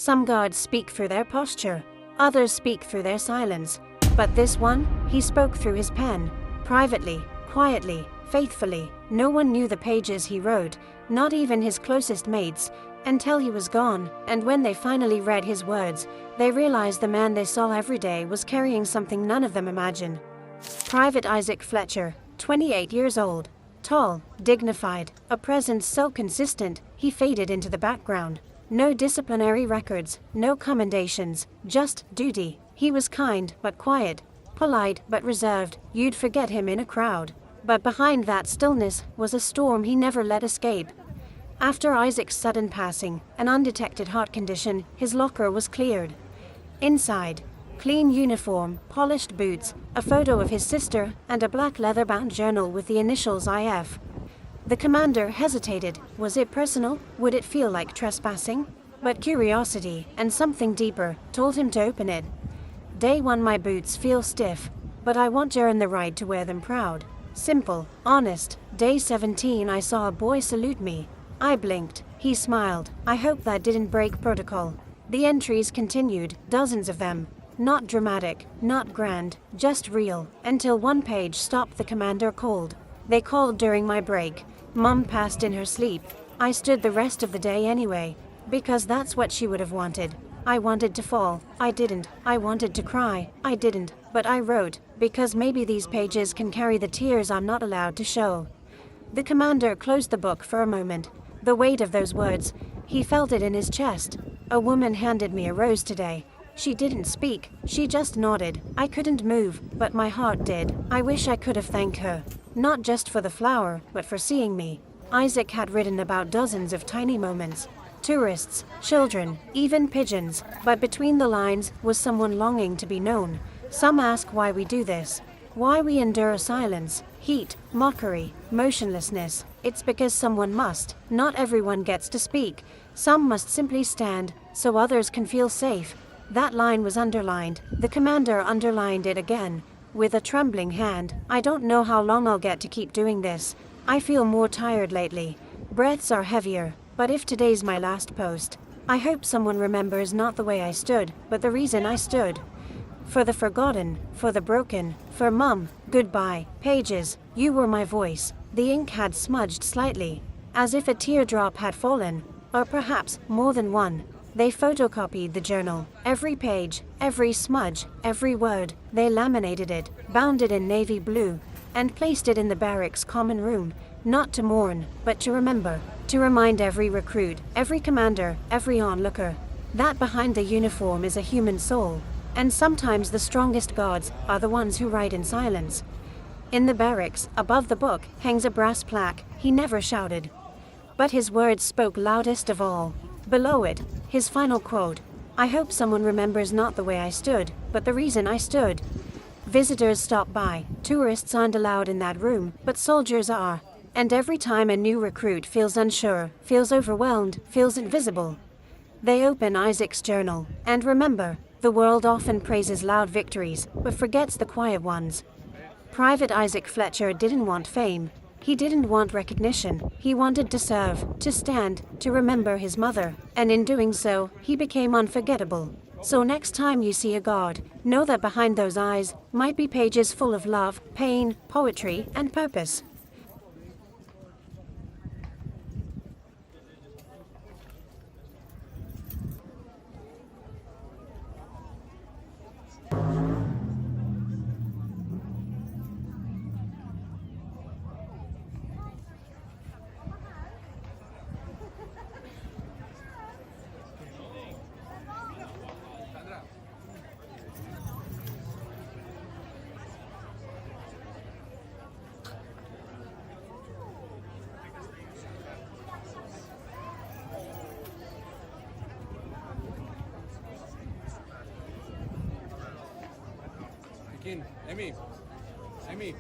Some guards speak through their posture, others speak through their silence. But this one, he spoke through his pen, privately, quietly, faithfully. No one knew the pages he wrote, not even his closest mates, until he was gone, and when they finally read his words, they realized the man they saw every day was carrying something none of them imagined. Private Isaac Fletcher, 28 years old, tall, dignified, a presence so consistent, he faded into the background. No disciplinary records, no commendations, just duty. He was kind but quiet, polite but reserved. You'd forget him in a crowd. But behind that stillness was a storm he never let escape. After Isaac's sudden passing, an undetected heart condition, his locker was cleared. Inside, clean uniform, polished boots, a photo of his sister, and a black leather-bound journal with the initials IF. The commander hesitated. Was it personal? Would it feel like trespassing? But curiosity, and something deeper, told him to open it. Day 1, my boots feel stiff, but I want to earn the right to wear them proud. Simple, honest. Day 17, I saw a boy salute me. I blinked. He smiled. I hope that didn't break protocol. The entries continued, dozens of them. Not dramatic, not grand, just real, until one page stopped. The commander called. They called during my break. Mum passed in her sleep. I stood the rest of the day anyway, because that's what she would have wanted. I wanted to fall. I didn't. I wanted to cry. I didn't. But I wrote, because maybe these pages can carry the tears I'm not allowed to show. The commander closed the book for a moment. The weight of those words, he felt it in his chest. A woman handed me a rose today. She didn't speak, she just nodded. I couldn't move, but my heart did. I wish I could have thanked her. Not just for the flower, but for seeing me. Isaac had written about dozens of tiny moments. Tourists, children, even pigeons. But between the lines was someone longing to be known. Some ask why we do this. Why we endure silence, heat, mockery, motionlessness. It's because someone must. Not everyone gets to speak. Some must simply stand, so others can feel safe. That line was underlined. The commander underlined it again, with a trembling hand. I don't know how long I'll get to keep doing this. I feel more tired lately. Breaths are heavier. But if today's my last post, I hope someone remembers not the way I stood, but the reason I stood. For the forgotten, for the broken, for Mum, goodbye. Pages, you were my voice. The ink had smudged slightly, as if a teardrop had fallen, or perhaps more than one. They photocopied the journal. Every page, every smudge, every word. They laminated it, bound it in navy blue, and placed it in the barracks' common room, not to mourn, but to remember. To remind every recruit, every commander, every onlooker, that behind the uniform is a human soul. And sometimes the strongest gods are the ones who write in silence. In the barracks, above the book, hangs a brass plaque. He never shouted, but his words spoke loudest of all. Below it, his final quote, I hope someone remembers not the way I stood, but the reason I stood. Visitors stop by. Tourists aren't allowed in that room, but soldiers are. And every time a new recruit feels unsure, feels overwhelmed, feels invisible, they open Isaac's journal. And remember, the world often praises loud victories, but forgets the quiet ones. Private Isaac Fletcher didn't want fame. He didn't want recognition. He wanted to serve, to stand, to remember his mother. And in doing so, he became unforgettable. So next time you see a guard, know that behind those eyes might be pages full of love, pain, poetry, and purpose. Amy.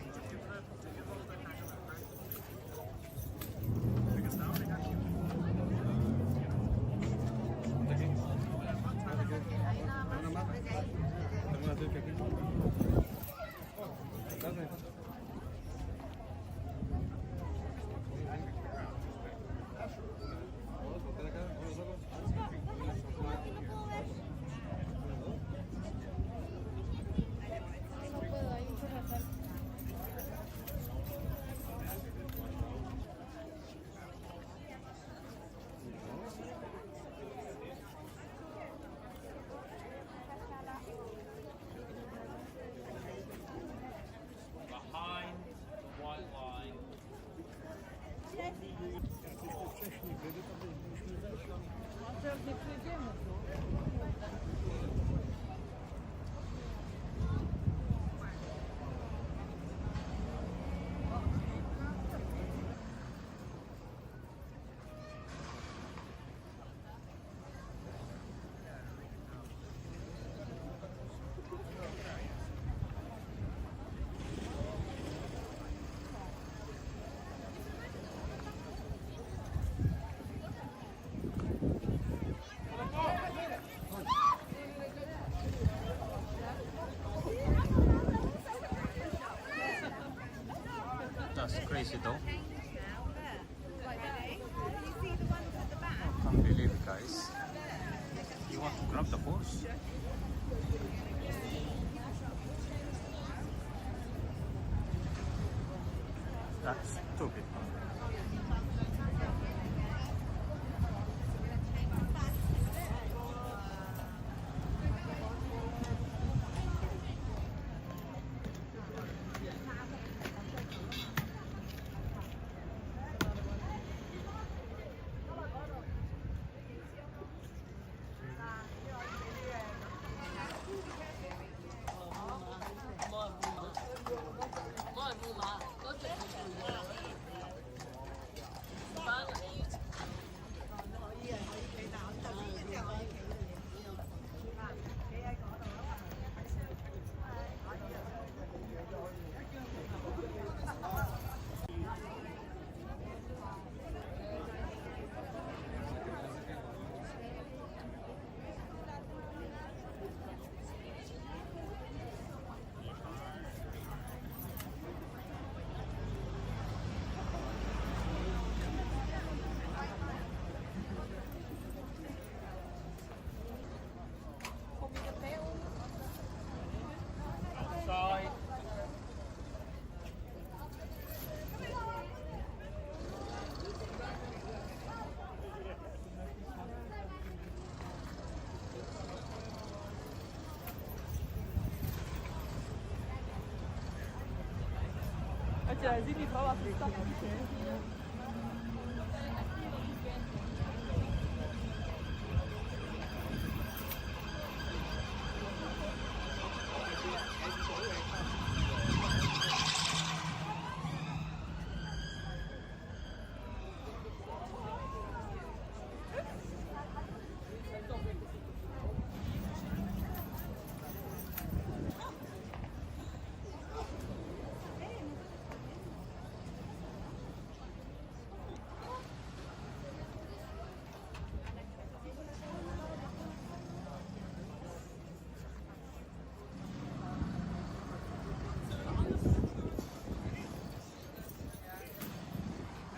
Okay.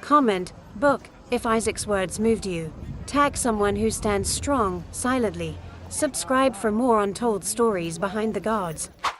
Comment, book, if Isaac's words moved you. Tag someone who stands strong, silently. Subscribe for more untold stories behind the gods.